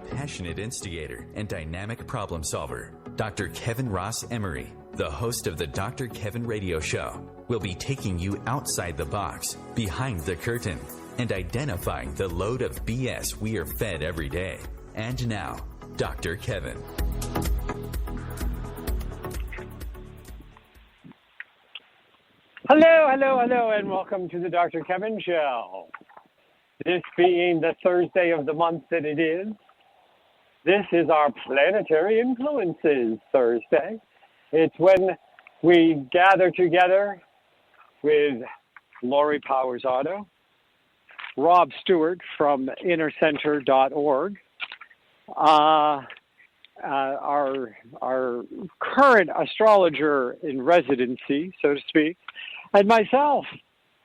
passionate instigator and dynamic problem solver, Dr. Kevin Ross Emery, the host of the Dr. Kevin Radio Show, will be taking you outside the box, behind the curtain, and identifying the load of BS we are fed every day. And now, Dr. Kevin. Hello, and welcome to the Dr. Kevin Show. This being the Thursday of the month that it is, this is our Planetary Influences Thursday. It's when we gather together with Lori Powers-Otto, Rob Stewart from innercenter.org, our current astrologer in residency, so to speak, and myself.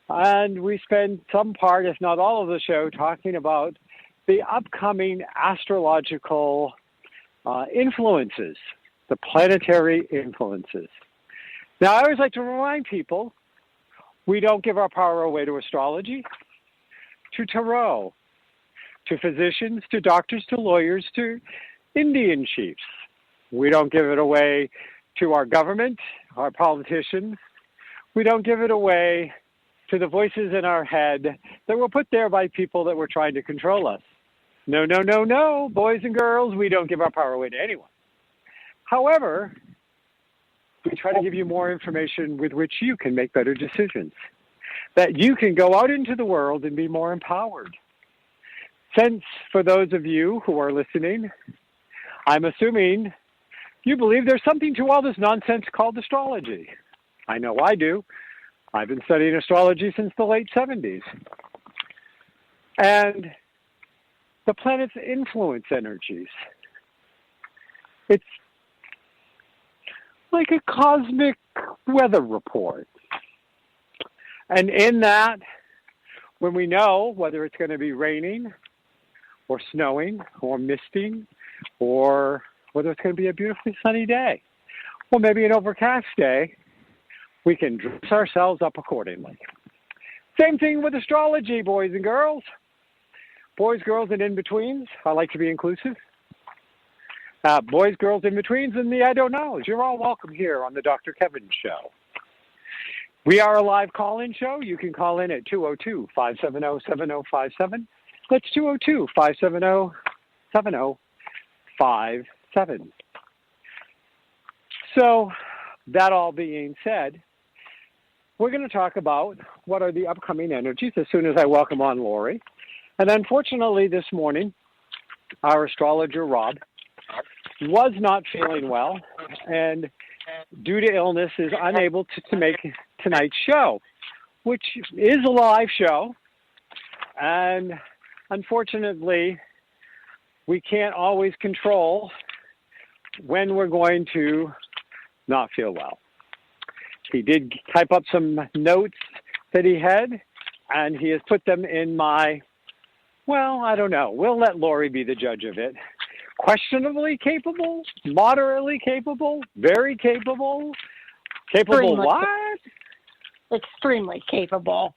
And we spend some part, if not all of the show, talking about the upcoming astrological influences, the planetary influences. Now, I always like to remind people, we don't give our power away to astrology, to tarot, to physicians, to doctors, to lawyers, to Indian chiefs. We don't give it away to our government, our politicians. We don't give it away to the voices in our head that were put there by people that were trying to control us. No, no, no, no, boys and girls, we don't give our power away to anyone. However, we try to give you more information with which you can make better decisions, that you can go out into the world and be more empowered. Since, for those of you who are listening, I'm assuming you believe there's something to all this nonsense called astrology. I know I do. I've been studying astrology since the late 70s. And the planets influence energies. It's like a cosmic weather report. And in that, when we know whether it's going to be raining or snowing or misting, or whether it's going to be a beautifully sunny day, or maybe an overcast day, we can dress ourselves up accordingly. Same thing with astrology, boys and girls. Boys, girls, and in-betweens. I like to be inclusive. Boys, girls, in-betweens, and the I don't knows. You're all welcome here on the Dr. Kevin Show. We are a live call-in show. You can call in at 202-570-7057. That's 202-570-7057. So, that all being said, we're going to talk about what are the upcoming energies as soon as I welcome on Lori. And unfortunately, this morning, our astrologer, Rob, was not feeling well, and due to illness is unable to make tonight's show, which is a live show. And unfortunately, we can't always control when we're going to not feel well. He did type up some notes that he had, and he has put them in my, well, I don't know. We'll let Lori be the judge of it. Questionably capable, moderately capable, very capable, capable what? Extremely capable.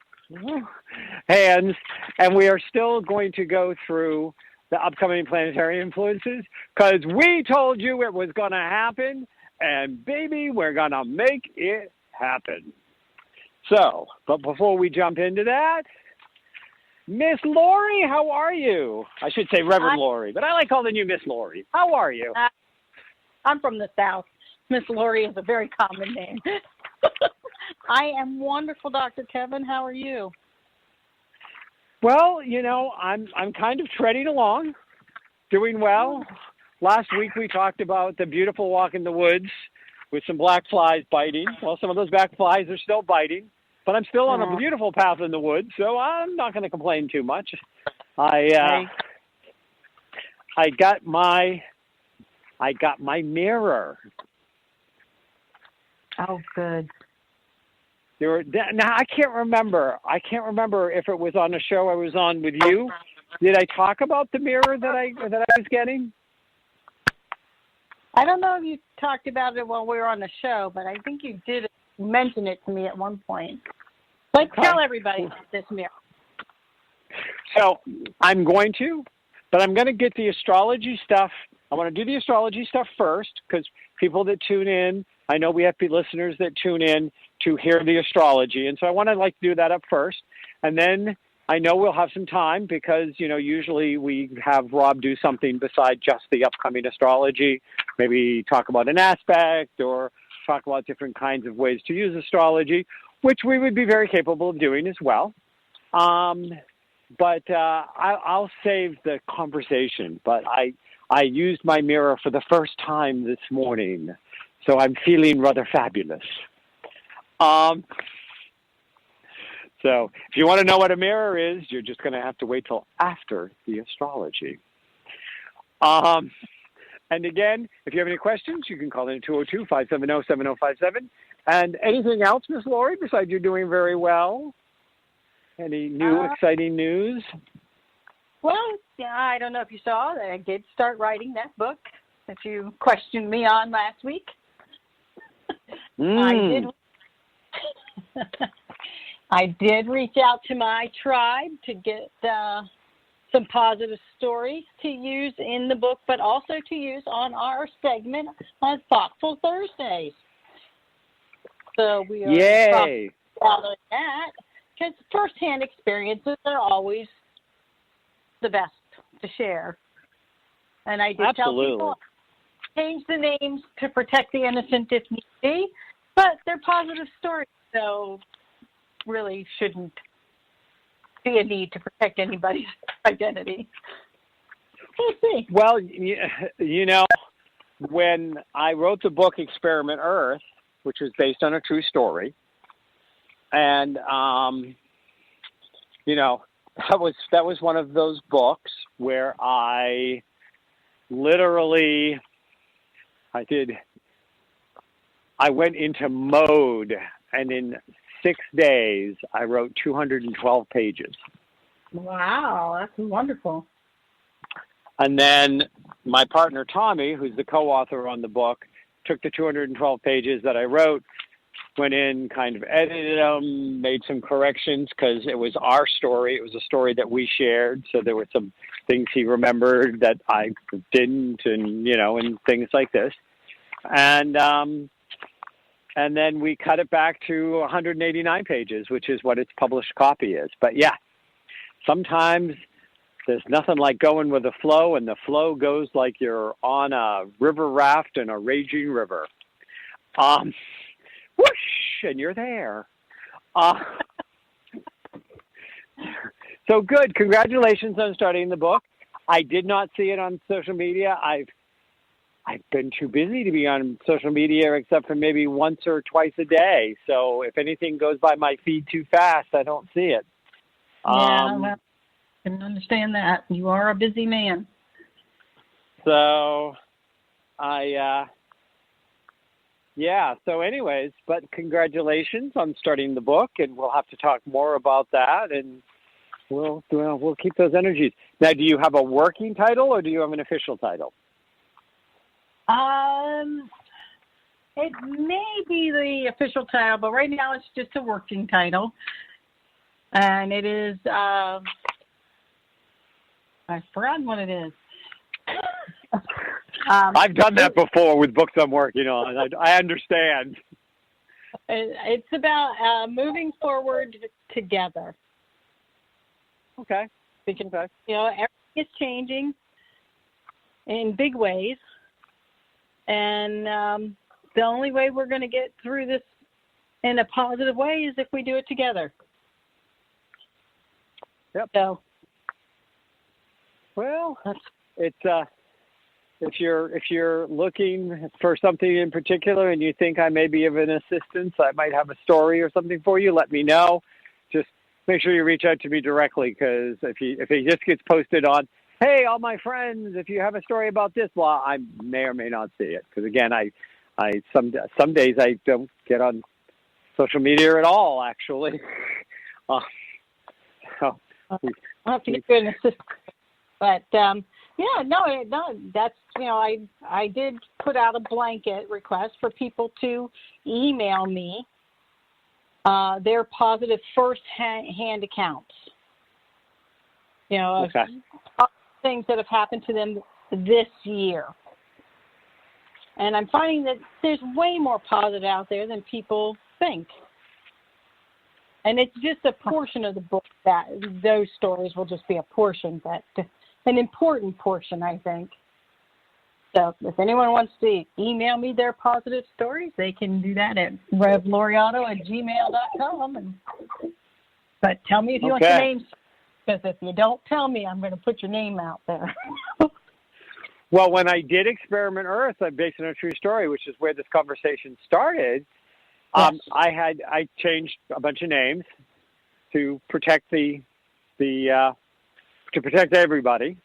And we are still going to go through the upcoming planetary influences because we told you it was going to happen, and baby, we're going to make it happen. So, but before we jump into that, Miss Lori, how are you? I should say Reverend Lori, but I like calling you Miss Lori. How are you? I'm from the South. Miss Lori is a very common name. I am wonderful, Dr. Kevin. How are you? Well, you know, I'm kind of treading along, doing well. Last week we talked about the beautiful walk in the woods with some black flies biting. Well, some of those black flies are still biting, but I'm still on a beautiful path in the woods, so I'm not going to complain too much. I got my mirror. Oh, good. Now I can't remember if it was on a show I was on with you. Did I talk about the mirror that I was getting? I don't know if you talked about it while we were on the show, but I think you did mention it to me at one point. But tell everybody about this mirror. So I'm going to, But I'm going to get the astrology stuff. I want to do the astrology stuff first because people that tune in, I know we have listeners that tune in to hear the astrology. And so I want to do that up first. And then I know we'll have some time because, usually we have Rob do something beside just the upcoming astrology, maybe talk about an aspect or talk about different kinds of ways to use astrology, which we would be very capable of doing as well. But I'll save the conversation. But I used my mirror for the first time this morning, so I'm feeling rather fabulous. So if you want to know what a mirror is, you're just going to have to wait till after the astrology. And again, if you have any questions, you can call in at 202-570-7057. And anything else, Miss Lori, besides you're doing very well? Any new exciting news? Well, yeah, I don't know if you saw that I did start writing that book that you questioned me on last week. I did reach out to my tribe to get some positive stories to use in the book, but also to use on our segment on Thoughtful Thursdays. So we are talking about that because firsthand experiences are always the best to share. And I did tell people, change the names to protect the innocent if need be, but they're positive stories, so really shouldn't be a need to protect anybody's identity. We'll see. Well, when I wrote the book Experiment Earth, which was based on a true story, and that was one of those books where I literally I went into mode, and in 6 days I wrote 212 pages. Wow, that's wonderful. And then my partner Tommy, who's the co-author on the book, took the 212 pages that I wrote, went in, kind of edited them, made some corrections because it was our story. It was a story that we shared, so there were some things he remembered that I didn't, and and things like this. And then we cut it back to 189 pages, which is what its published copy is. But yeah, sometimes there's nothing like going with the flow, and the flow goes like you're on a river raft in a raging river. Whoosh, and you're there. So good. Congratulations on starting the book. I did not see it on social media. I've been too busy to be on social media except for maybe once or twice a day. So if anything goes by my feed too fast, I don't see it. Well, I can understand that. You are a busy man. So so anyways, but congratulations on starting the book, and we'll have to talk more about that, and we'll keep those energies. Now, do you have a working title or do you have an official title? It may be the official title, but right now it's just a working title. And it is, I've forgotten what it is. I've done that before with books I'm working on. I understand. It's about moving forward together. Okay. Because, everything is changing in big ways. And the only way we're going to get through this in a positive way is if we do it together. Yep. So, well, it's if you're looking for something in particular and you think I may be of an assistance, I might have a story or something for you. Let me know. Just make sure you reach out to me directly, because if it just gets posted on, hey, all my friends, if you have a story about this, well, I may or may not see it, because again, I some days I don't get on social media at all, actually. I'll have to get you an assistant. But that's, I did put out a blanket request for people to email me their positive first-hand accounts. Okay. things that have happened to them this year. And I'm finding that there's way more positive out there than people think. And it's just a portion of the book that those stories will just be a portion, but an important portion, I think. So if anyone wants to email me their positive stories, they can do that at revloriotto@gmail.com. But tell me if you want your names, because if you don't tell me, I'm going to put your name out there. Well, when I did Experiment Earth, based on a true story, which is where this conversation started, Yes. I changed a bunch of names to protect to protect everybody,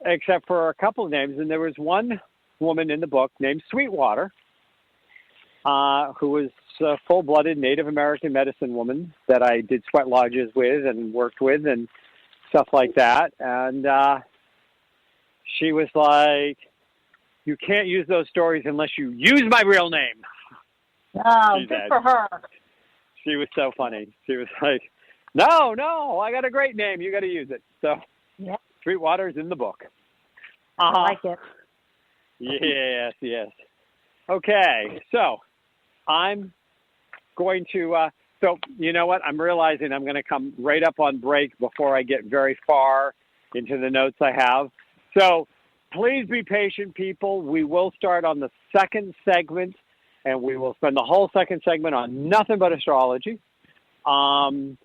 except for a couple of names. And there was one woman in the book named Sweetwater, who was a full-blooded Native American medicine woman that I did sweat lodges with and worked with and stuff like that. And she was like, "You can't use those stories unless you use my real name." Oh, good for her. She was so funny. She was like, no, I got a great name. You got to use it. So Yep. Sweetwater's in the book. I like it. Yes. Okay, so I'm going to, so you know what? I'm realizing I'm going to come right up on break before I get very far into the notes I have. So please be patient, people. We will start on the second segment, and we will spend the whole second segment on nothing but astrology, and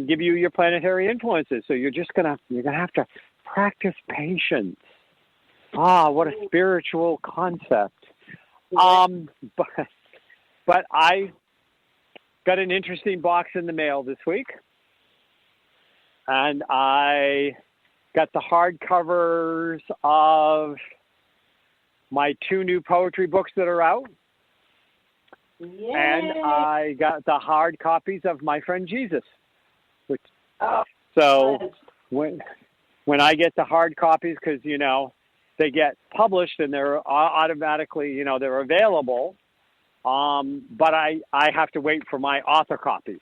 give you your planetary influences. So you're gonna have to practice patience. What a spiritual concept. But I got an interesting box in the mail this week, and I got the hardcovers of my 2 new poetry books that are out. Yay. And I got the hard copies of My Friend Jesus. When I get the hard copies, because, they get published and they're automatically, they're available. But I have to wait for my author copies.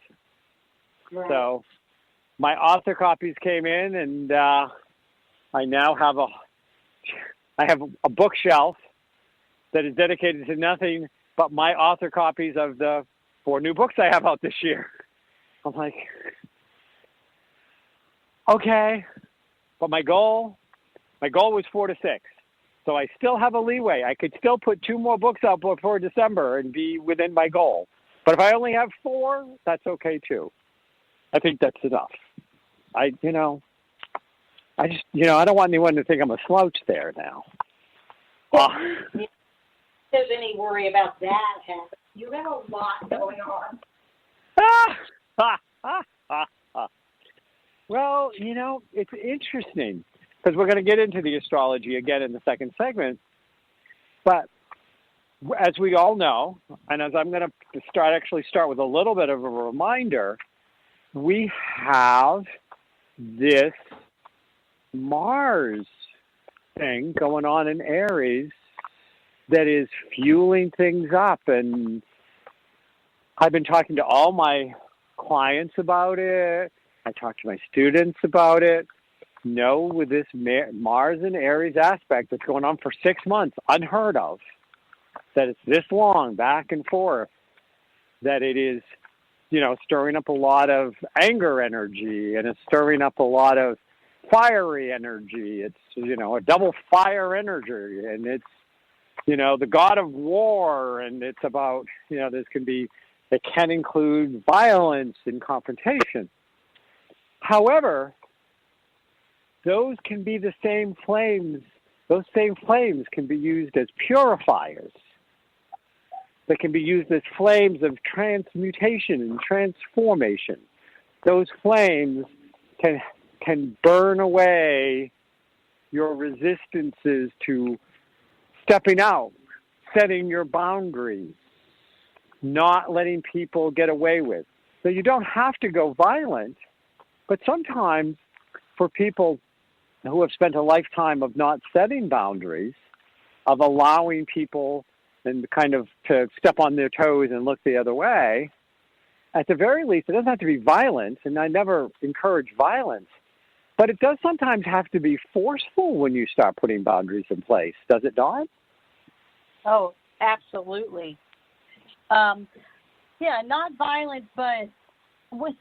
Right. So my author copies came in, and I now have a bookshelf that is dedicated to nothing but my author copies of the 4 new books I have out this year. I'm like, okay, but my goal was 4 to 6. So I still have a leeway. I could still put 2 more books out before December and be within my goal. But if I only have 4, that's okay too. I think that's enough. I don't want anyone to think I'm a slouch there now. There's any worry about that. You have a lot going on. Well, it's interesting because we're going to get into the astrology again in the second segment. But as we all know, and as I'm going to start with a little bit of a reminder, we have this Mars thing going on in Aries that is fueling things up. And I've been talking to all my clients about it. I talk to my students about it. With this Mars and Aries aspect that's going on for 6 months, unheard of, that it's this long, back and forth, that it is, stirring up a lot of anger energy, and it's stirring up a lot of fiery energy. It's, a double fire energy, and it's, the god of war, and it's about, it can include violence and confrontation. However, those can be the same flames. Those same flames can be used as purifiers. They can be used as flames of transmutation and transformation. Those flames can burn away your resistances to stepping out, setting your boundaries, not letting people get away with. So you don't have to go violent, but sometimes for people who have spent a lifetime of not setting boundaries, of allowing people and kind of to step on their toes and look the other way, at the very least, it doesn't have to be violent, and I never encourage violence, But it does sometimes have to be forceful when you start putting boundaries in place, does it not? Oh, absolutely. Yeah, not violent, but with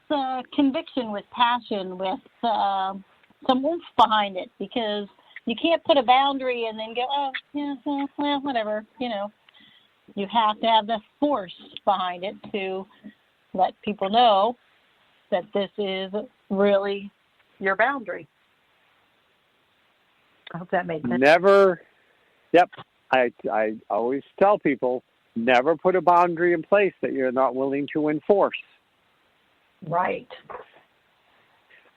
conviction, with passion, with some oomph behind it, because you can't put a boundary and then go, oh, yeah, well, whatever, you know. You have to have the force behind it to let people know that this is really your boundary. I hope that made sense. I always tell people, never put a boundary in place that you're not willing to enforce. Right.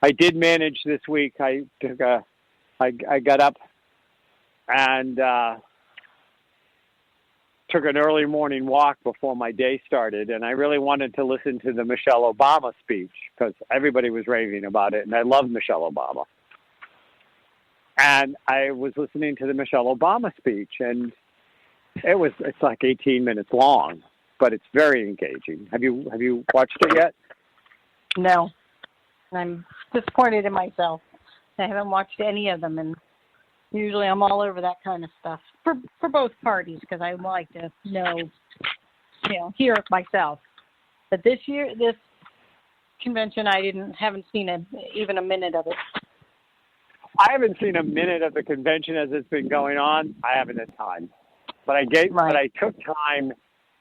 I did manage this week. I got up and took an early morning walk before my day started, and I really wanted to listen to the Michelle Obama speech because everybody was raving about it, and I love Michelle Obama. And I was listening to the Michelle Obama speech, and it's like 18 minutes long, but it's very engaging. Have you watched it yet? No. I'm disappointed in myself. I haven't watched any of them, and usually I'm all over that kind of stuff for both parties because I like to hear it myself. But this convention, I haven't seen even a minute of it. I haven't seen a minute of the convention as it's been going on. I haven't had time, but I took time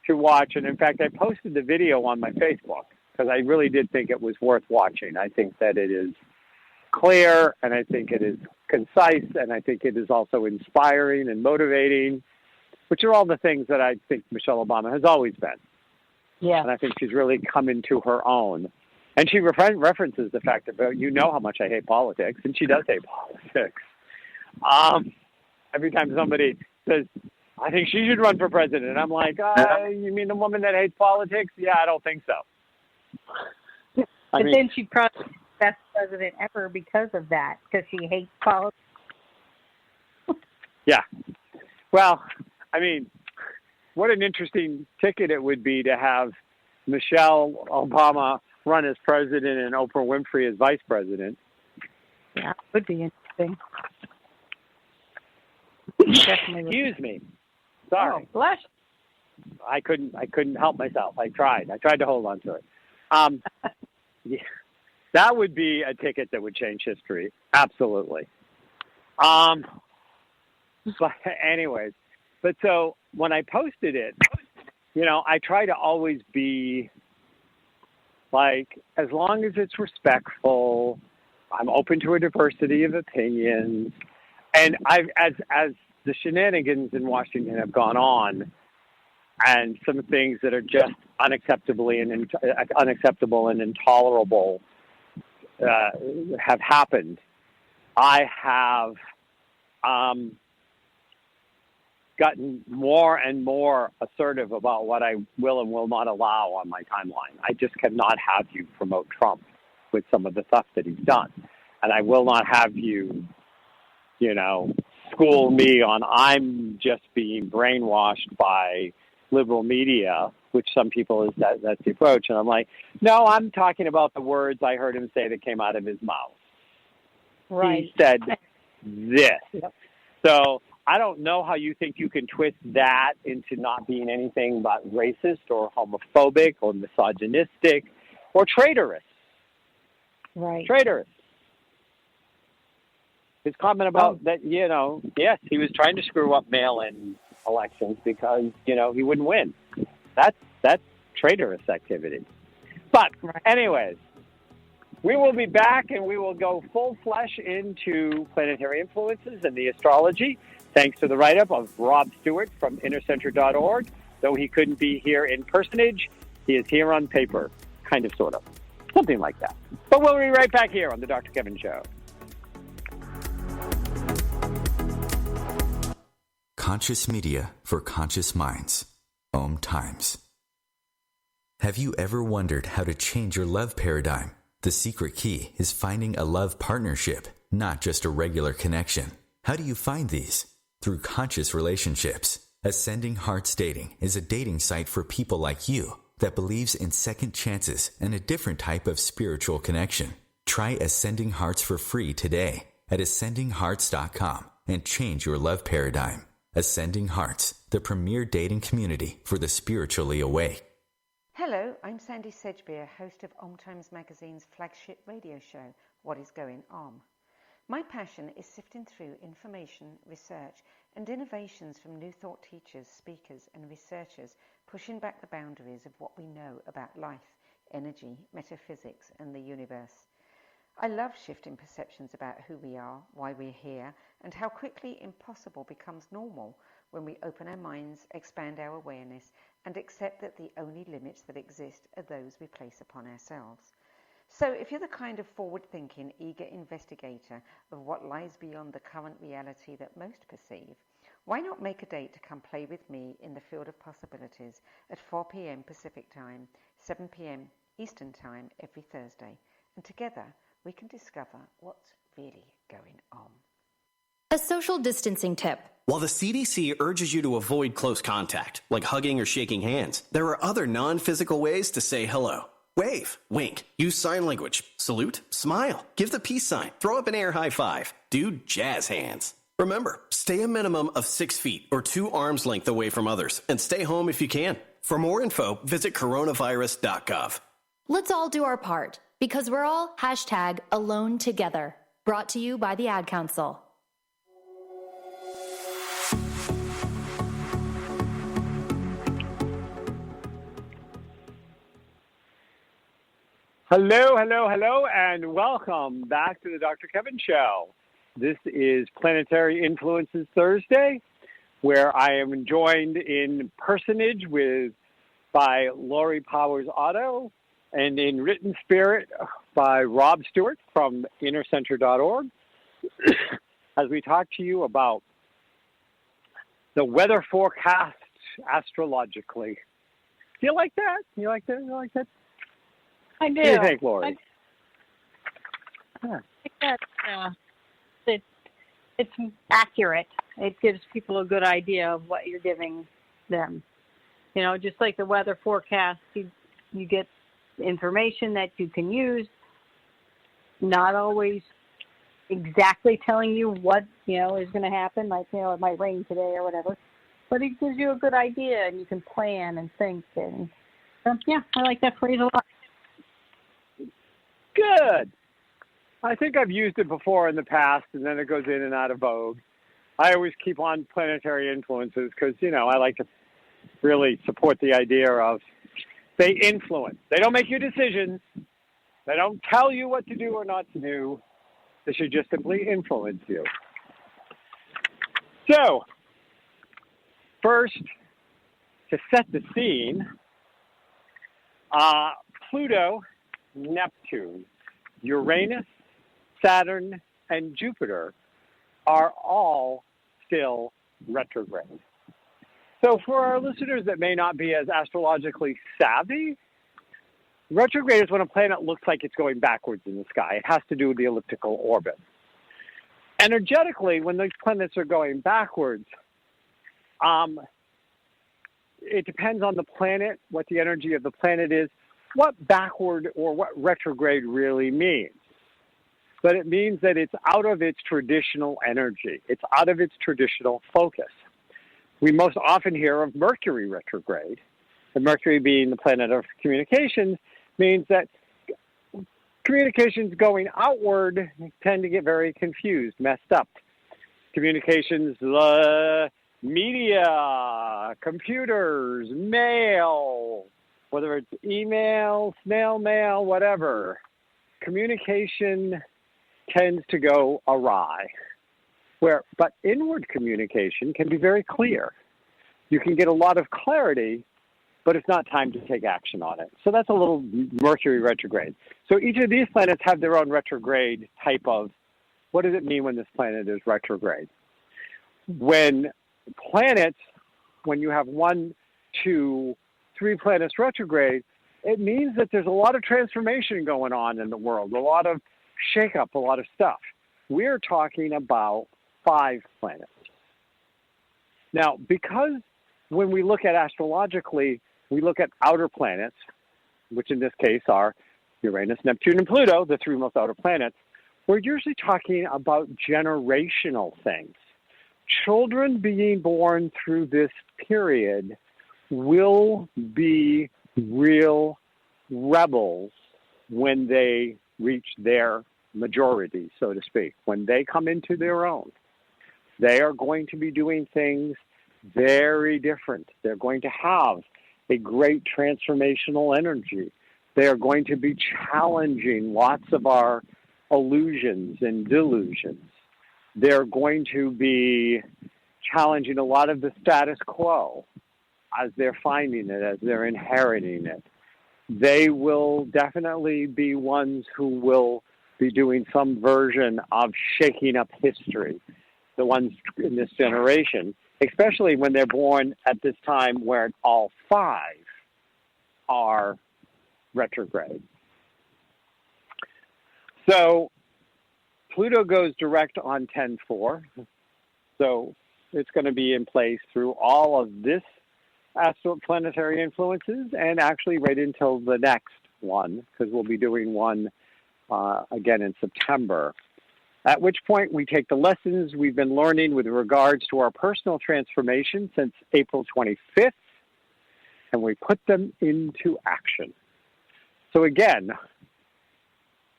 to watch, and in fact, I posted the video on my Facebook because I really did think it was worth watching. I think that it is clear, and I think it is concise, and I think it is also inspiring and motivating, which are all the things that I think Michelle Obama has always been. Yeah. And I think she's really come into her own. And she references the fact that, you know how much I hate politics, and she does hate politics. Every time somebody says, I think she should run for president, I'm like, you mean the woman that hates politics? Yeah, I don't think so. But then she'd probably be the best president ever because of that, because she hates politics. Yeah. Well, I mean, what an interesting ticket it would be to have Michelle Obama run as president and Oprah Winfrey as vice president. Yeah, it would be interesting. Excuse me. Sorry. Oh, bless. I couldn't help myself. I tried to hold on to it. Yeah, that would be a ticket that would change history. Absolutely. But anyways, so when I posted it, I try to always be like, as long as it's respectful, I'm open to a diversity of opinions. And as the shenanigans in Washington have gone on, and some things that are just unacceptable and intolerable have happened, I have gotten more and more assertive about what I will and will not allow on my timeline. I just cannot have you promote Trump with some of the stuff that he's done. And I will not have you, school me on I'm just being brainwashed by liberal media, which some people that's the approach. And I'm like, no, I'm talking about the words I heard him say that came out of his mouth. Right. He said this. Yep. So I don't know how you think you can twist that into not being anything but racist or homophobic or misogynistic or traitorous. Right. Traitorous. His comment about that, yes, he was trying to screw up mail-in elections because, he wouldn't win. That's traitorous activity. But anyways, we will be back and we will go full flesh into planetary influences and the astrology, thanks to the write-up of Rob Stewart from innercenter.org. Though he couldn't be here in personage, he is here on paper, kind of, sort of, something like that. But we'll be right back here on the Dr. Kevin Show. Conscious media for conscious minds. OMTimes. Have you ever wondered how to change your love paradigm? The secret key is finding a love partnership, not just a regular connection. How do you find these? Through conscious relationships. Ascending Hearts Dating is a dating site for people like you that believes in second chances and a different type of spiritual connection. Try Ascending Hearts for free today at ascendinghearts.com and change your love paradigm. Ascending Hearts, the premier dating community for the spiritually awake. Hello, I'm Sandy Sedgbeer, host of OMTimes magazine's flagship radio show, What is Going On? My passion is sifting through information, research, and innovations from new thought teachers, speakers, and researchers pushing back the boundaries of what we know about life, energy, metaphysics, and the universe. I love shifting perceptions about who we are, why we're here, and how quickly impossible becomes normal when we open our minds, expand our awareness, and accept that the only limits that exist are those we place upon ourselves. So if you're the kind of forward-thinking, eager investigator of what lies beyond the current reality that most perceive, why not make a date to come play with me in the field of possibilities at 4 p.m. Pacific Time, 7 p.m. Eastern Time every Thursday, and together we can discover what's really going on. A social distancing tip. While the CDC urges you to avoid close contact, like hugging or shaking hands, there are other non-physical ways to say hello. Wave, wink, use sign language, salute, smile, give the peace sign, throw up an air high five, do jazz hands. Remember, stay a minimum of 6 feet or 2 arms length away from others, and stay home if you can. For more info, visit coronavirus.gov. Let's all do our part, because we're all #alone together. Brought to you by the Ad Council. Hello, and welcome back to the Dr. Kevin Show. This is Planetary Influences Thursday, where I am joined in personage by Lori Powers-Otto, and in written spirit by Rob Stewart from innercenter.org, as we talk to you about the weather forecast astrologically. Do you like that? You like that? I do. What do you think, Lori? I think that it's accurate. It gives people a good idea of what you're giving them. You know, just like the weather forecast, you get information that you can use, not always exactly telling you what, is going to happen, like, it might rain today or whatever, but it gives you a good idea and you can plan and think. And I like that phrase a lot. Good. I think I've used it before in the past, and then it goes in and out of vogue. I always keep on planetary influences because, I like to really support the idea of they influence. They don't make your decisions. They don't tell you what to do or not to do. They should just simply influence you. So, first, to set the scene, Pluto, Neptune, Uranus, Saturn, and Jupiter are all still retrograde. So for our listeners that may not be as astrologically savvy, retrograde is when a planet looks like it's going backwards in the sky. It has to do with the elliptical orbit. Energetically, when those planets are going backwards, it depends on the planet, what the energy of the planet is, what backward or what retrograde really means. But it means that it's out of its traditional energy. It's out of its traditional focus. We most often hear of Mercury retrograde. And Mercury being the planet of communications means that communications going outward tend to get very confused, messed up. Communications, media, computers, mail, whether it's email, snail mail, whatever, communication tends to go awry. But inward communication can be very clear. You can get a lot of clarity, but it's not time to take action on it. So that's a little Mercury retrograde. So each of these planets have their own retrograde type of, what does it mean when this planet is retrograde? When you have 1, 2, 3 planets retrograde, it means that there's a lot of transformation going on in the world, a lot of shakeup, a lot of stuff. We're talking about 5 planets. Now, because when we look at astrologically, we look at outer planets, which in this case are Uranus, Neptune, and Pluto, the three most outer planets, we're usually talking about generational things. Children being born through this period will be real rebels when they reach their majority, so to speak. When they come into their own, they are going to be doing things very different. They're going to have a great transformational energy. They are going to be challenging lots of our illusions and delusions. They're going to be challenging a lot of the status quo as they're finding it, as they're inheriting it. They will definitely be ones who will be doing some version of shaking up history, the ones in this generation, especially when they're born at this time where all five are retrograde. So Pluto goes direct on 10/4, so it's going to be in place through all of this astroplanetary influences and actually right until the next one, because we'll be doing one again in September, at which point we take the lessons we've been learning with regards to our personal transformation since April 25th, and we put them into action. So again,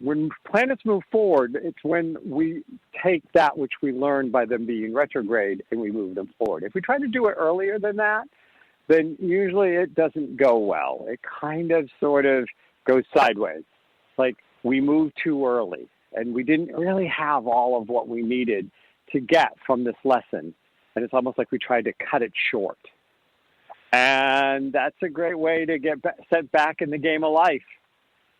when planets move forward, it's when we take that which we learned by them being retrograde and we move them forward. If we try to do it earlier than that, then usually it doesn't go well. It kind of sort of goes sideways. Like we moved too early and we didn't really have all of what we needed to get from this lesson. And it's almost like we tried to cut it short. And that's a great way to get set back in the game of life.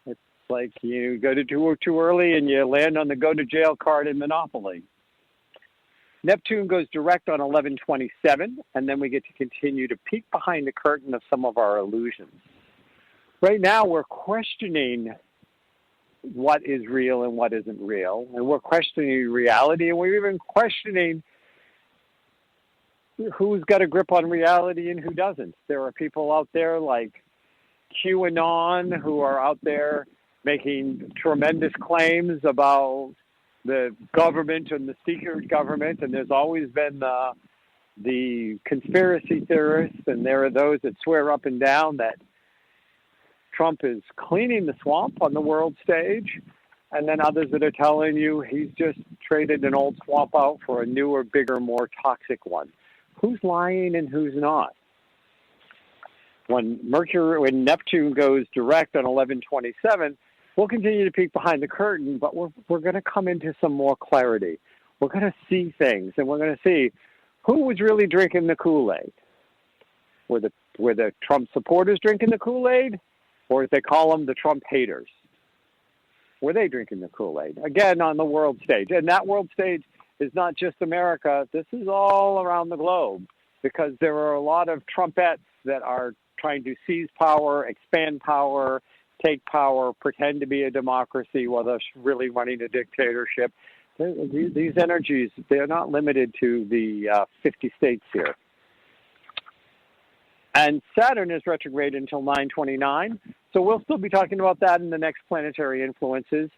It's like you go to too early and you land on the go to jail card in Monopoly. Neptune goes direct on 11/27, and then we get to continue to peek behind the curtain of some of our illusions. Right now, we're questioning what is real and what isn't real, and we're questioning reality, and we're even questioning who's got a grip on reality and who doesn't. There are people out there like QAnon who are out there making tremendous claims about the government and the secret government, and there's always been the conspiracy theorists, and there are those that swear up and down that Trump is cleaning the swamp on the world stage, and then others that are telling you he's just traded an old swamp out for a newer, bigger, more toxic one. Who's lying and who's not? When Neptune goes direct on 11/27, we'll continue to peek behind the curtain, but we're going to come into some more clarity. We're going to see things, and we're going to see who was really drinking the Kool-Aid. Were the Trump supporters drinking the Kool-Aid, or as they call them, the Trump haters? Were they drinking the Kool-Aid? Again, on the world stage. And that world stage is not just America. This is all around the globe, because there are a lot of Trumpettes that are trying to seize power, expand power, take power, pretend to be a democracy while they're really running a dictatorship. These energies, they're not limited to the 50 states here. And Saturn is retrograde until 9/29, so we'll still be talking about that in the next planetary influences.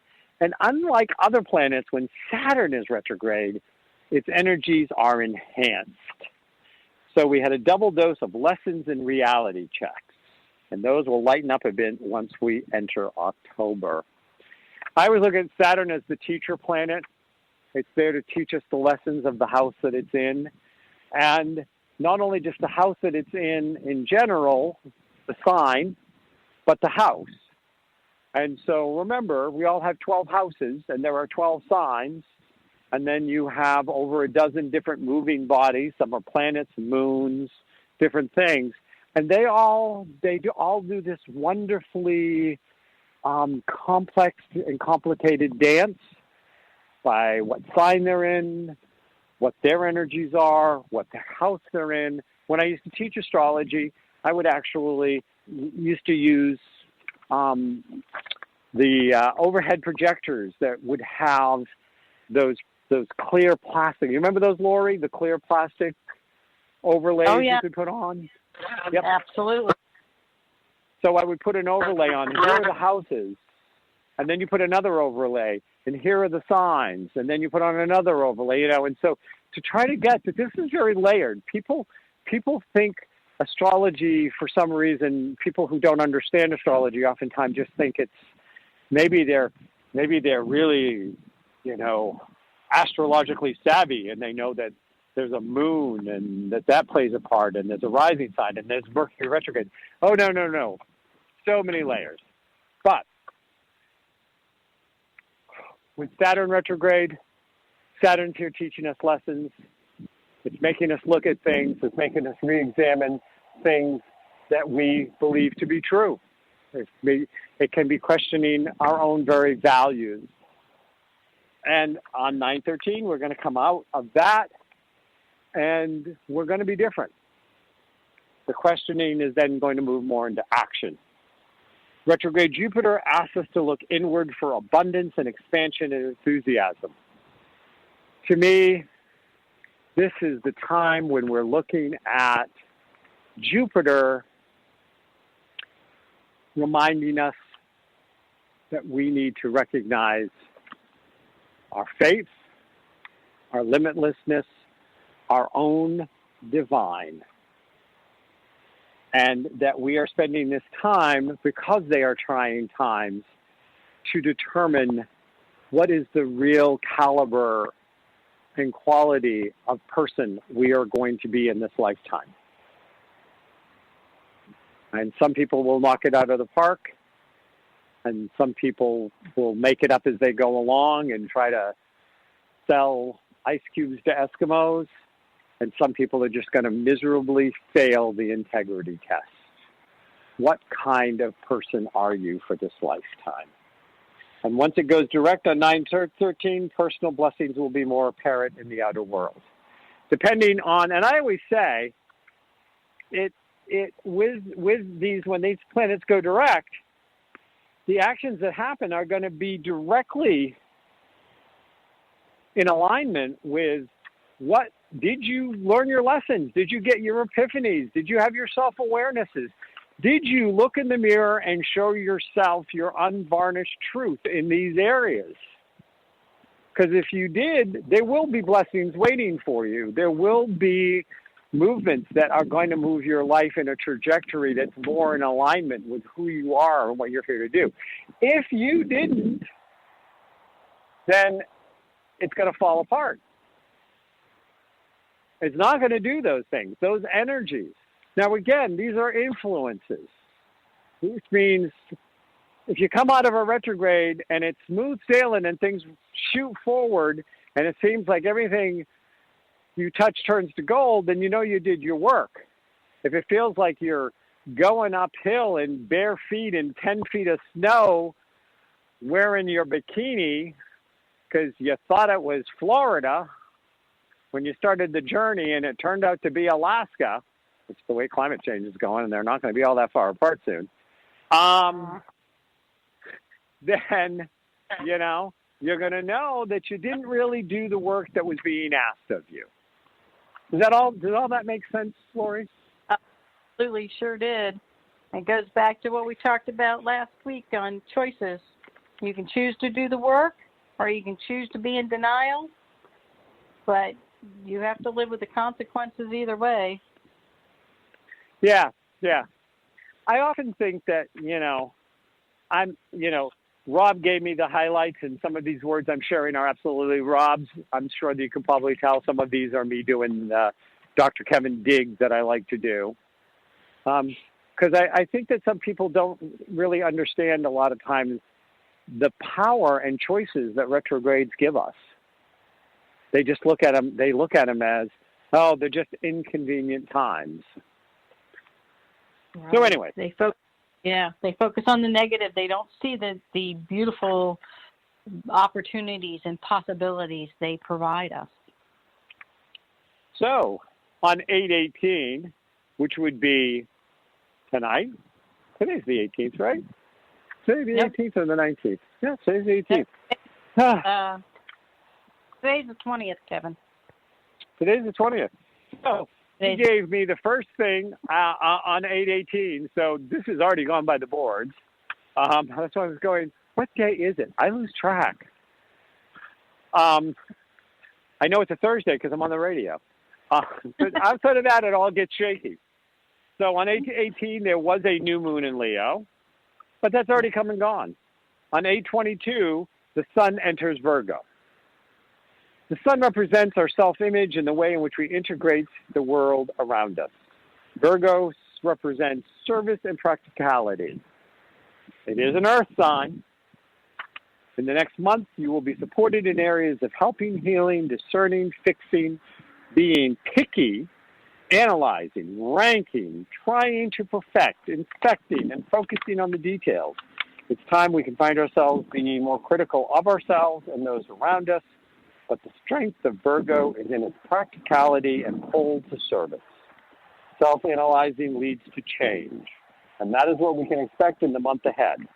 And unlike other planets, when Saturn is retrograde, its energies are enhanced. So we had a double dose of lessons and reality checks, and those will lighten up a bit once we enter October. I always look at Saturn as the teacher planet. It's there to teach us the lessons of the house that it's in, and not only just the house that it's in general, the sign, but the house. And so remember, we all have 12 houses, and there are 12 signs, and then you have over a dozen different moving bodies. Some are planets, moons, different things. And they all do this wonderfully complex and complicated dance by what sign they're in, what their energies are, what their house they're in. When I used to teach astrology, I would actually used to use the overhead projectors that would have those clear plastic. You remember those, Lori? The clear plastic overlays you could put on? Yep. Absolutely. So I would put an overlay on. Here are the houses. and then you put another overlay, and here are the signs, and then you put on another overlay, and so to try to get that, this is very layered. People think astrology, for some reason, people who don't understand astrology oftentimes just think it's maybe they're really, astrologically savvy, and they know that there's a moon and that plays a part, and there's a rising sign, and there's Mercury retrograde. Oh, no. So many layers. But with Saturn retrograde, Saturn's here teaching us lessons. It's making us look at things. It's making us re-examine things that we believe to be true. It can be questioning our own very values. And on 9/13, we're going to come out of that, and we're going to be different. The questioning is then going to move more into action. Retrograde Jupiter asks us to look inward for abundance and expansion and enthusiasm. To me, this is the time when we're looking at Jupiter reminding us that we need to recognize our faith, our limitlessness, our own divine. And that we are spending this time, because they are trying times, to determine what is the real caliber and quality of person we are going to be in this lifetime. And some people will knock it out of the park, and some people will make it up as they go along and try to sell ice cubes to Eskimos, and some people are just going to miserably fail the integrity test. What kind of person are you for this lifetime? And once it goes direct on 9/13, personal blessings will be more apparent in the outer world. Depending on, and I always say, with these, when these planets go direct, the actions that happen are going to be directly in alignment with what did you learn your lessons? Did you get your epiphanies? Did you have your self-awarenesses? Did you look in the mirror and show yourself your unvarnished truth in these areas? Because if you did, there will be blessings waiting for you. There will be movements that are going to move your life in a trajectory that's more in alignment with who you are and what you're here to do. If you didn't, then it's going to fall apart. It's not going to do those things, those energies. Now, again, these are influences, which means if you come out of a retrograde and it's smooth sailing and things shoot forward and it seems like everything you touch turns to gold, then you know you did your work. If it feels like you're going uphill in bare feet in 10 feet of snow wearing your bikini because you thought it was Florida when you started the journey and it turned out to be Alaska, which is the way climate change is going, and they're not going to be all that far apart soon, then, you're going to know that you didn't really do the work that was being asked of you. Does all that make sense, Lori? Absolutely, sure did. It goes back to what we talked about last week on choices. You can choose to do the work, or you can choose to be in denial, but you have to live with the consequences either way. Yeah. I often think that, Rob gave me the highlights, and some of these words I'm sharing are absolutely Rob's. I'm sure that you can probably tell some of these are me doing Dr. Kevin digs that I like to do. Because I think that some people don't really understand a lot of times the power and choices that retrogrades give us. They just look at them as, oh, they're just inconvenient times. Right. So anyway. They focus on the negative. They don't see the beautiful opportunities and possibilities they provide us. So on 8/18, which would be tonight, today's the 18th, right? Today's the 18th or the 19th? Yeah, today's the 18th. Today's the 20th, Kevin. Today's the 20th. So he gave me the first thing on 8/18, so this has already gone by the boards. That's why I was going, What day is it? I lose track. I know it's a Thursday because I'm on the radio. But outside of that, it all gets shaky. So on 8/18, there was a new moon in Leo, but that's already come and gone. On 8/22, the sun enters Virgo. The sun represents our self-image and the way in which we integrate the world around us. Virgo represents service and practicality. It is an earth sign. In the next month, you will be supported in areas of helping, healing, discerning, fixing, being picky, analyzing, ranking, trying to perfect, inspecting, and focusing on the details. It's time we can find ourselves being more critical of ourselves and those around us, but the strength of Virgo is in its practicality and pull to service. Self-analyzing leads to change, and that is what we can expect in the month ahead.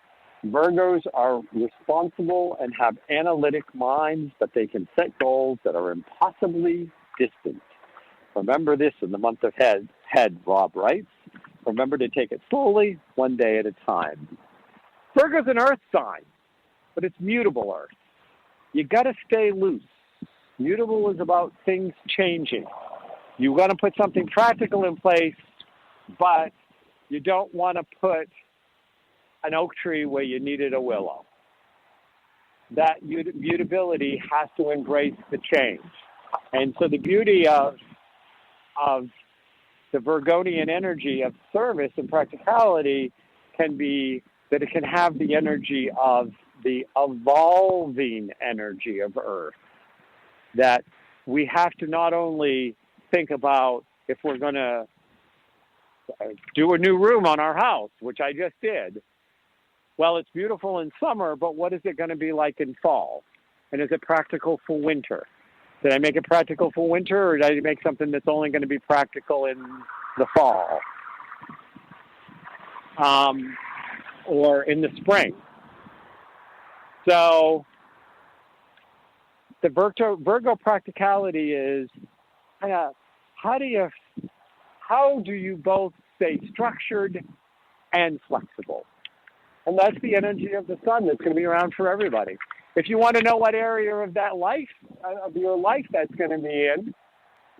Virgos are responsible and have analytic minds, but they can set goals that are impossibly distant. Remember this in the month ahead, Rob writes. Remember to take it slowly, one day at a time. Virgo's an earth sign, but it's mutable earth. You got to stay loose. Mutable is about things changing. You got to put something practical in place, but you don't want to put an oak tree where you needed a willow. That mutability has to embrace the change. And so the beauty of the Virgonian energy of service and practicality can be that it can have the energy of the evolving energy of Earth. That we have to not only think about if we're going to do a new room on our house, which I just did. Well, it's beautiful in summer, but what is it going to be like in fall? And is it practical for winter? Did I make it practical for winter, or did I make something that's only going to be practical in the fall? Or in the spring? So the Virgo practicality is how do you both stay structured and flexible? And that's the energy of the sun that's going to be around for everybody. If you want to know what area of that life, of your life that's going to be in,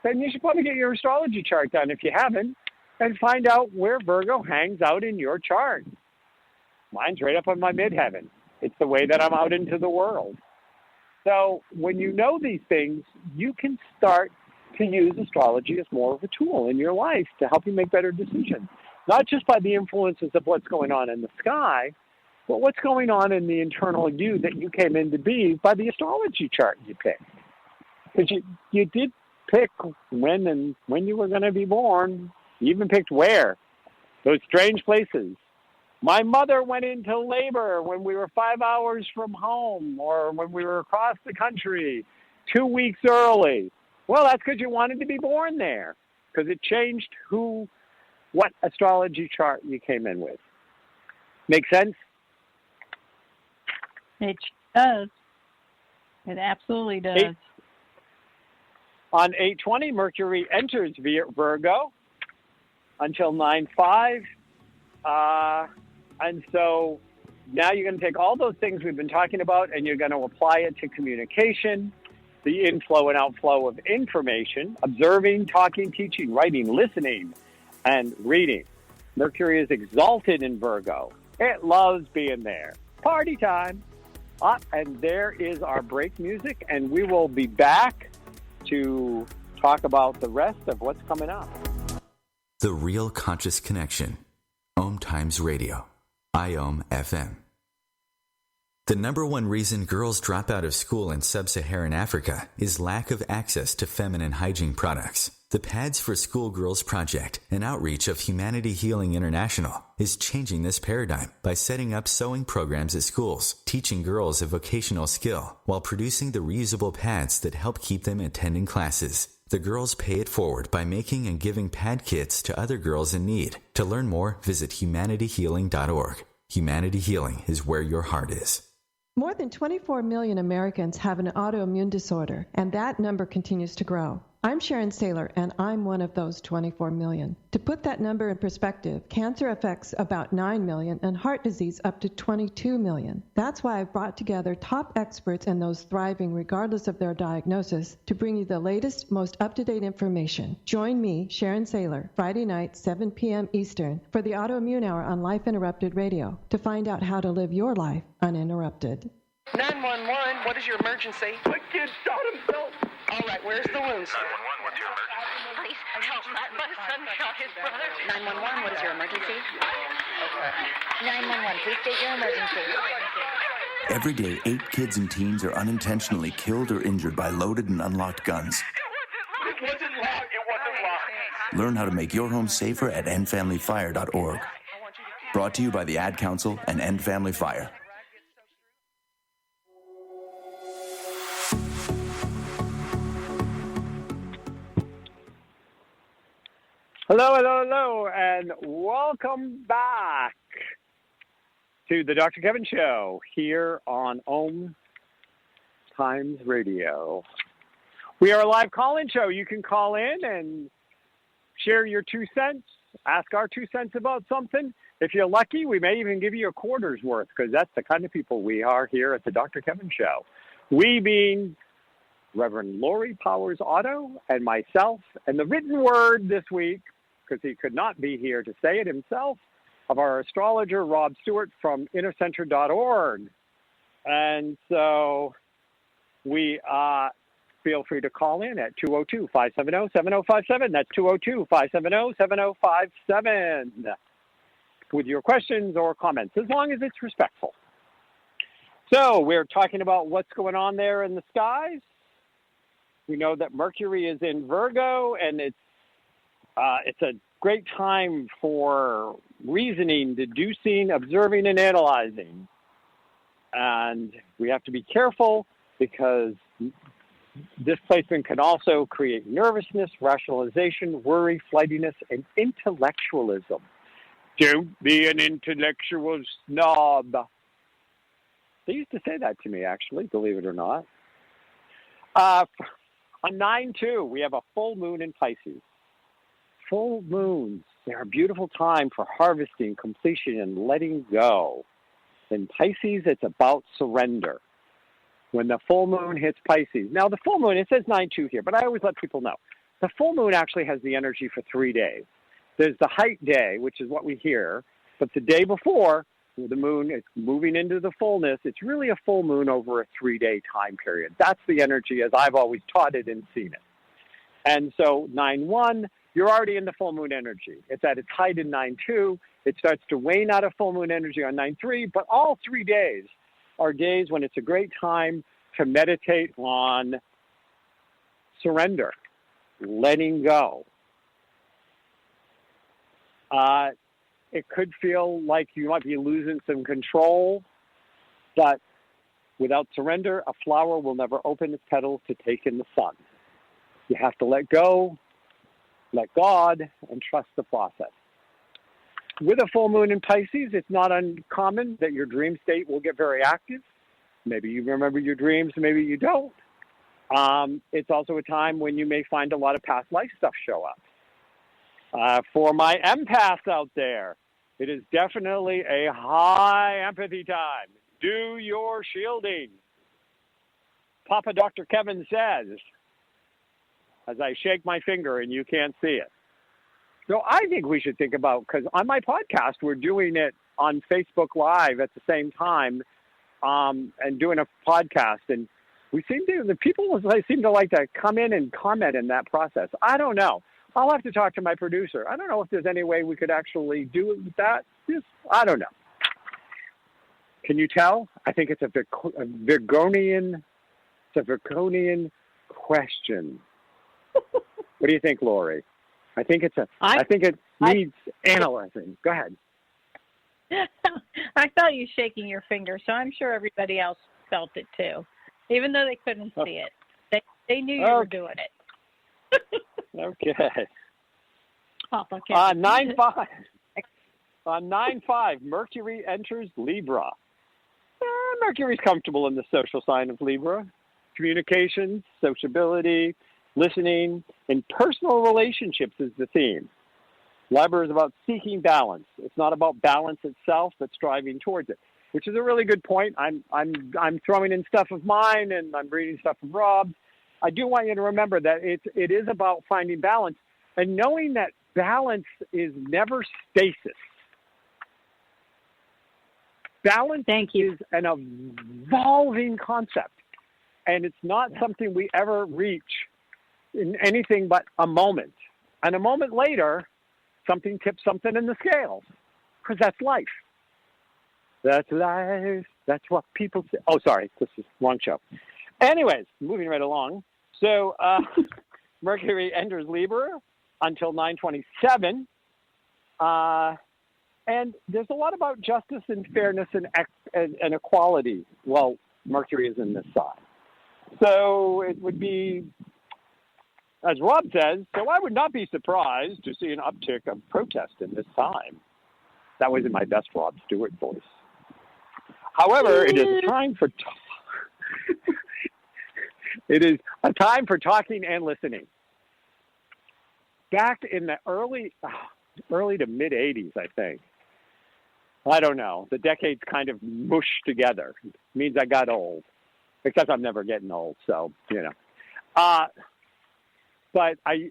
then you should probably get your astrology chart done if you haven't, and find out where Virgo hangs out in your chart. Mine's right up on my midheaven. It's the way that I'm out into the world. So when you know these things, you can start to use astrology as more of a tool in your life to help you make better decisions. Not just by the influences of what's going on in the sky, but what's going on in the internal you that you came in to be by the astrology chart you picked. Because you did pick when you were going to be born. You even picked where. Those strange places. My mother went into labor when we were 5 hours from home, or when we were across the country 2 weeks early. Well, that's because you wanted to be born there, because it changed what astrology chart you came in with. Make sense? It does. It absolutely does. On 8/20, Mercury enters Virgo until 9/5. And so now you're going to take all those things we've been talking about and you're going to apply it to communication, the inflow and outflow of information, observing, talking, teaching, writing, listening, and reading. Mercury is exalted in Virgo. It loves being there. Party time. And there is our break music, and we will be back to talk about the rest of what's coming up. The Real Conscious Connection. OMTimes Radio. IOM FM. The number one reason girls drop out of school in sub-Saharan Africa is lack of access to feminine hygiene products. The Pads for Schoolgirls Project, an outreach of Humanity Healing International, is changing this paradigm by setting up sewing programs at schools, teaching girls a vocational skill, while producing the reusable pads that help keep them attending classes. The girls pay it forward by making and giving pad kits to other girls in need. To learn more, visit humanityhealing.org. Humanity Healing is where your heart is. More than 24 million Americans have an autoimmune disorder, and that number continues to grow. I'm Sharon Saylor, and I'm one of those 24 million. To put that number in perspective, cancer affects about 9 million and heart disease up to 22 million. That's why I've brought together top experts and those thriving regardless of their diagnosis to bring you the latest, most up-to-date information. Join me, Sharon Saylor, Friday night, 7 p.m. Eastern, for the Autoimmune Hour on Life Interrupted Radio to find out how to live your life uninterrupted. 911, what is your emergency? My kid shot himself. All right, where's the wound, sir? 911, what's your emergency? Please help. My son shot his brother. 911, what is your emergency? Okay. 911, please state your emergency. Every day, 8 kids and teens are unintentionally killed or injured by loaded and unlocked guns. It wasn't locked. Learn how to make your home safer at endfamilyfire.org. Brought to you by the Ad Council and End Family Fire. Hello, and welcome back to the Dr. Kevin Show here on OMTimes Radio. We are a live call-in show. You can call in and share your 2 cents, ask our 2 cents about something. If you're lucky, we may even give you a quarter's worth, because that's the kind of people we are here at the Dr. Kevin Show. We being Reverend Lori Powers-Otto and myself, and the written word this week, because he could not be here to say it himself, of our astrologer, Rob Stewart from innercenter.org. And so we feel free to call in at 202-570-7057. That's 202-570-7057 with your questions or comments, as long as it's respectful. So we're talking about what's going on there in the skies. We know that Mercury is in Virgo, and it's a great time for reasoning, deducing, observing, and analyzing. And we have to be careful, because this placement can also create nervousness, rationalization, worry, flightiness, and intellectualism. Don't be an intellectual snob. They used to say that to me, actually, believe it or not. On 9/2, we have a full moon in Pisces. Full moons, they're a beautiful time for harvesting, completion, and letting go. In Pisces, it's about surrender. When the full moon hits Pisces. Now, the full moon, it says 9/2 here, but I always let people know. The full moon actually has the energy for 3 days. There's the height day, which is what we hear, but the day before, the moon is moving into the fullness. It's really a full moon over a 3-day time period. That's the energy as I've always taught it and seen it. And so 9/1, you're already in the full moon energy. It's at its height in 9/2. It starts to wane out of full moon energy on 9/3, but all 3 days are days when it's a great time to meditate on surrender, letting go. It could feel like you might be losing some control, but without surrender, a flower will never open its petals to take in the sun. You have to let go, let God, and trust the process. With a full moon in Pisces, it's not uncommon that your dream state will get very active. Maybe you remember your dreams, maybe you don't. It's also a time when you may find a lot of past life stuff show up. For my empaths out there, it is definitely a high empathy time. Do your shielding. Papa Dr. Kevin says, as I shake my finger and you can't see it. So I think we should think about, because on my podcast, we're doing it on Facebook Live at the same time, and doing a podcast. And the people seem to like to come in and comment in that process. I don't know. I'll have to talk to my producer. I don't know if there's any way we could actually do it with that. I don't know. Can you tell? I think it's a Virgonian question. What do you think, Lori? I think it needs analyzing. Go ahead. I felt you shaking your finger, so I'm sure everybody else felt it too, even though they couldn't see it. They knew you were doing it. Okay. Papa, on 9/5, Mercury enters Libra. Mercury's comfortable in the social sign of Libra. Communications, sociability, listening. In personal relationships is the theme. Libra is about seeking balance. It's not about balance itself, but striving towards it, which is a really good point. I'm throwing in stuff of mine, and I'm reading stuff of Rob's. I do want you to remember that it is about finding balance and knowing that balance is never stasis. Balance is an evolving concept, and it's not something we ever reach in anything but a moment. And a moment later, something tips something in the scales, because that's life. That's life. That's what people say. Oh, sorry, this is wrong show. Anyways, moving right along. So Mercury enters Libra until 9/27. And there's a lot about justice and fairness and equality. Well, Mercury is in this sign. So it would be, as Rob says, so I would not be surprised to see an uptick of protest in this time. That was in my best Rod Stewart voice. However, it is a time for it is a time for talking and listening. Back in the early to mid 80s, I think. I don't know. The decades kind of mushed together. It means I got old. Except I'm never getting old, so, you know. But I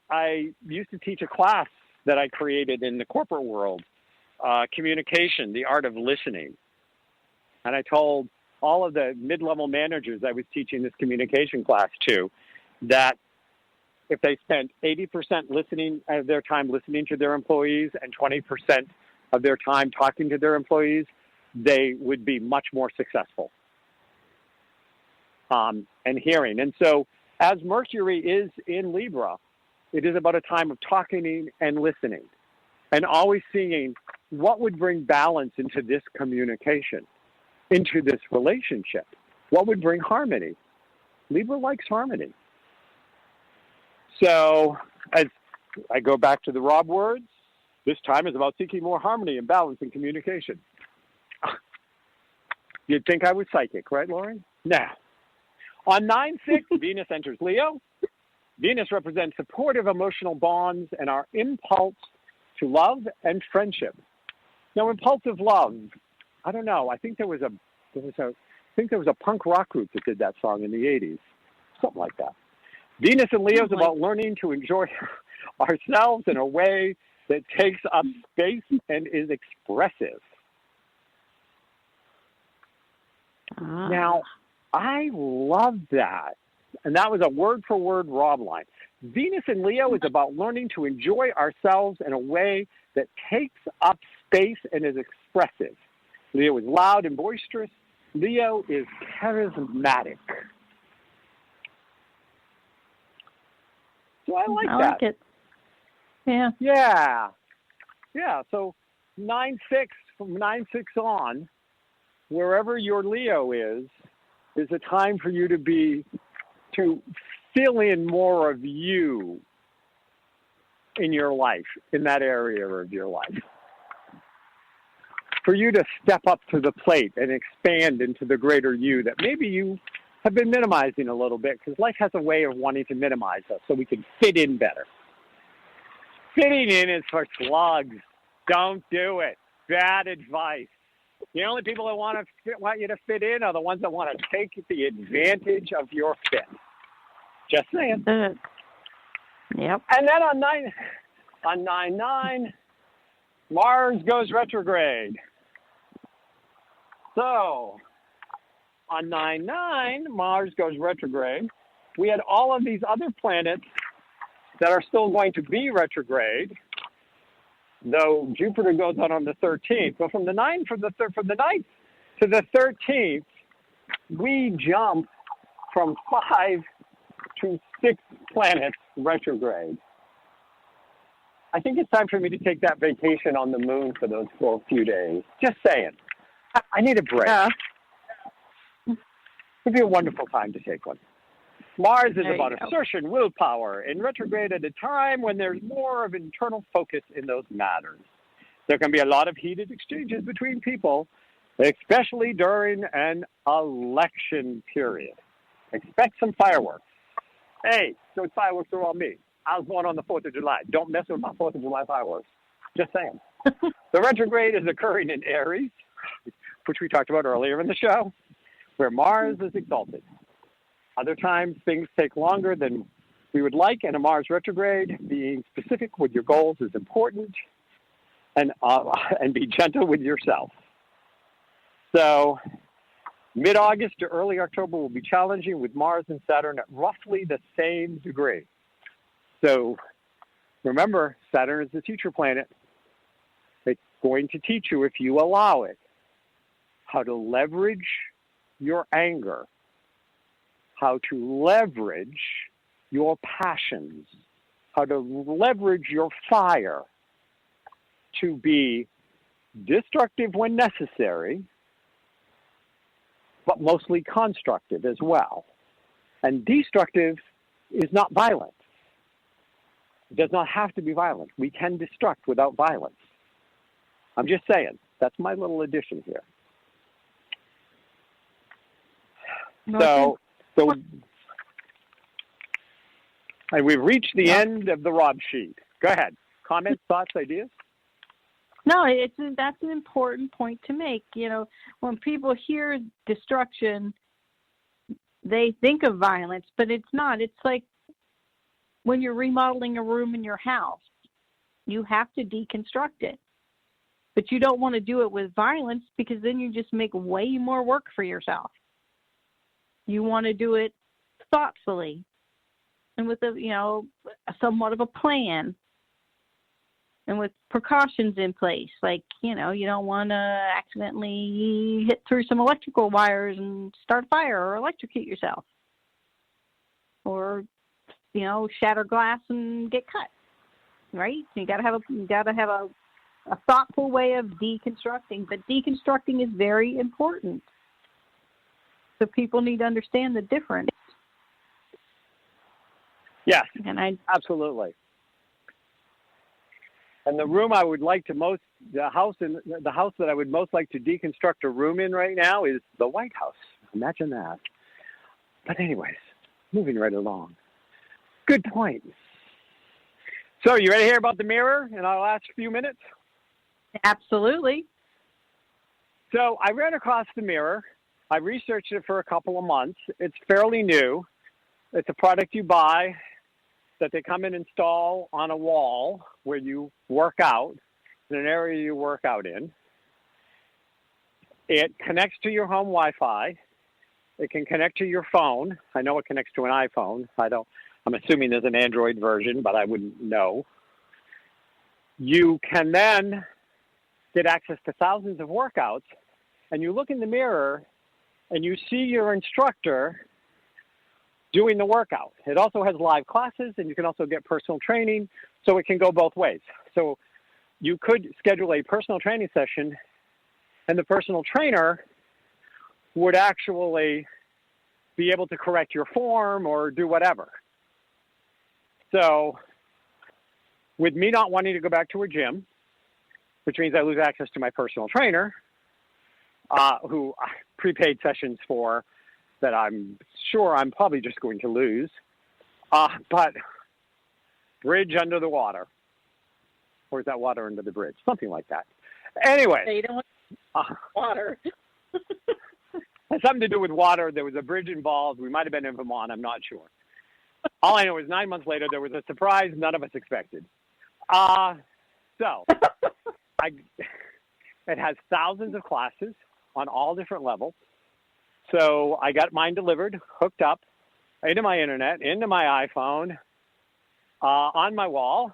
used to teach a class that I created in the corporate world, communication, the art of listening. And I told all of the mid-level managers I was teaching this communication class to that if they spent 80% listening of their time listening to their employees and 20% of their time talking to their employees, they would be much more successful. And hearing. And so as Mercury is in Libra, it is about a time of talking and listening and always seeing what would bring balance into this communication, into this relationship. What would bring harmony? Libra likes harmony. So as I go back to the Rob words, this time is about seeking more harmony and balance in communication. You'd think I was psychic, right, Lauren? No. On 9/6, Venus enters Leo. Venus represents supportive emotional bonds and our impulse to love and friendship. Now, impulsive love, I don't know. I think there was a punk rock group that did that song in the 80s, something like that. Venus in Leo is about learning to enjoy ourselves in a way that takes up space and is expressive. Now, I love that. And that was a word-for-word Rob line. Venus in Leo is about learning to enjoy ourselves in a way that takes up space and is expressive. Leo is loud and boisterous. Leo is charismatic. So I like that. I like it. Yeah. Yeah. Yeah. So 9/6, from 9/6 on, wherever your Leo is a time for you to fill in more of you in your life, in that area of your life. For you to step up to the plate and expand into the greater you that maybe you have been minimizing a little bit, because life has a way of wanting to minimize us so we can fit in better. Fitting in is for slugs. Don't do it. Bad advice. The only people that want you to fit in are the ones that want to take the advantage of your fit. Just saying. Yep. And then on 9/9, Mars goes retrograde. So on 9/9, Mars goes retrograde. We had all of these other planets that are still going to be retrograde, though Jupiter goes out on the 13th. But from the 9th to the 13th, we jump from 5 to 6 planets retrograde. I think it's time for me to take that vacation on the moon for those few days. Just saying. I need a break. It'd be a wonderful time to take one. Mars is about assertion, willpower, and retrograde at a time when there's more of internal focus in those matters. There can be a lot of heated exchanges between people, especially during an election period. Expect some fireworks. Hey, those fireworks are all me. I was born on the 4th of July. Don't mess with my 4th of July fireworks. Just saying. The retrograde is occurring in Aries, which we talked about earlier in the show, where Mars is exalted. Other times, things take longer than we would like, and a Mars retrograde, being specific with your goals is important, and be gentle with yourself. So, mid-August to early October will be challenging with Mars and Saturn at roughly the same degree. So, remember, Saturn is the teacher planet. It's going to teach you, if you allow it, how to leverage your anger, how to leverage your passions, how to leverage your fire to be destructive when necessary, but mostly constructive as well. And destructive is not violent. It does not have to be violent. We can destruct without violence. I'm just saying. That's my little addition here. So and we've reached the end of the Rob sheet. Go ahead. Comments, thoughts, ideas? No, that's an important point to make. You know, when people hear destruction, they think of violence, but it's not. It's like when you're remodeling a room in your house, you have to deconstruct it. But you don't want to do it with violence because then you just make way more work for yourself. You want to do it thoughtfully and with somewhat of a plan and with precautions in place. Like, you don't want to accidentally hit through some electrical wires and start a fire or electrocute yourself. Or, shatter glass and get cut. Right? You got to have a thoughtful way of deconstructing, but deconstructing is very important. So people need to understand the difference. Yes, absolutely. And the room I would like to the house that I would most like to deconstruct a room in right now is the White House. Imagine that. But anyways, moving right along. Good point. So you ready to hear about the mirror in our last few minutes? Absolutely. So I ran across the mirror. I researched it for a couple of months. It's fairly new. It's a product you buy that they come and install on a wall where you work out, in an area you work out in. It connects to your home Wi-Fi. It can connect to your phone. I know it connects to an iPhone. I'm assuming there's an Android version, but I wouldn't know. You can then get access to thousands of workouts, and you look in the mirror and you see your instructor doing the workout. It also has live classes, and you can also get personal training, so it can go both ways. So you could schedule a personal training session, and the personal trainer would actually be able to correct your form or do whatever. So with me not wanting to go back to a gym, which means I lose access to my personal trainer, who I prepaid sessions for that I'm sure I'm probably just going to lose. But bridge under the water. Or is that water under the bridge? Something like that. Anyway. You don't want water. It had something to do with water. There was a bridge involved. We might have been in Vermont. I'm not sure. All I know is 9 months later, there was a surprise none of us expected. It has thousands of classes on all different levels. So I got mine delivered, hooked up into my internet, into my iPhone, on my wall.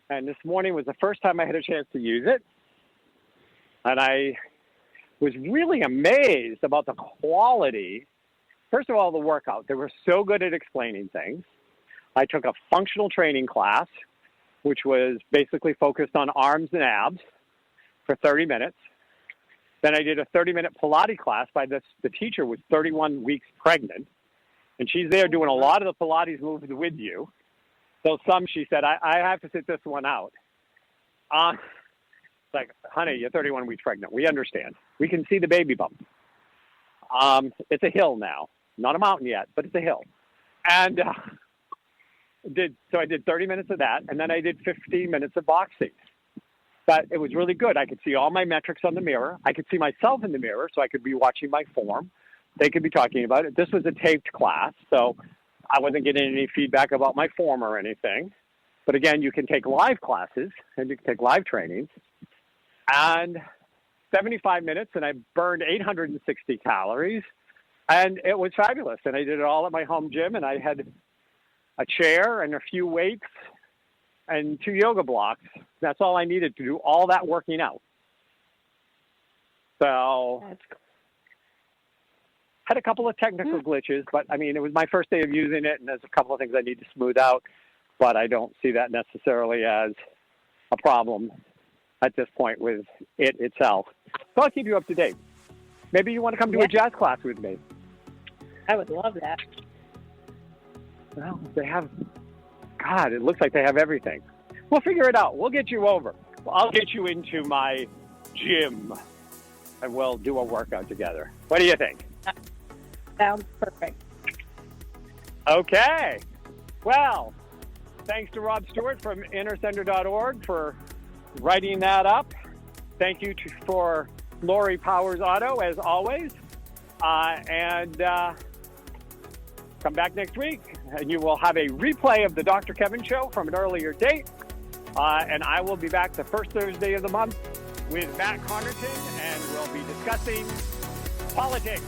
And this morning was the first time I had a chance to use it. And I was really amazed about the quality. First of all, the workout. They were so good at explaining things. I took a functional training class, which was basically focused on arms and abs for 30 minutes. Then I did a 30-minute Pilates class by the teacher was 31 weeks pregnant. And she's there doing a lot of the Pilates moves with you. So she said, I have to sit this one out. It's like, honey, you're 31 weeks pregnant. We understand. We can see the baby bump. It's a hill now. Not a mountain yet, but it's a hill. And I did 30 minutes of that, and then I did 15 minutes of boxing. But it was really good. I could see all my metrics on the mirror. I could see myself in the mirror, so I could be watching my form. They could be talking about it. This was a taped class, so I wasn't getting any feedback about my form or anything. But again, you can take live classes, and you can take live trainings. And 75 minutes, and I burned 860 calories. And it was fabulous. And I did it all at my home gym, and I had a chair and a few weights and 2 yoga blocks. That's all I needed to do all that working out. So That's cool. Had a couple of technical glitches, but I mean, it was my first day of using it, and there's a couple of things I need to smooth out, but I don't see that necessarily as a problem at this point with it itself. So I'll keep you up to date. Maybe you want to come to a jazz class with me. I would love that. Well, they have, God, it looks like they have everything. We'll figure it out. We'll get you over. I'll get you into my gym, and we'll do a workout together. What do you think? Sounds perfect. Okay. Well, thanks to Rob Stewart from innercenter.org for writing that up. Thank you for Lori Powers-Otto, as always. And come back next week, and you will have a replay of the Dr. Kevin Show from an earlier date. And I will be back the first Thursday of the month with Matt Connerton, and we'll be discussing politics.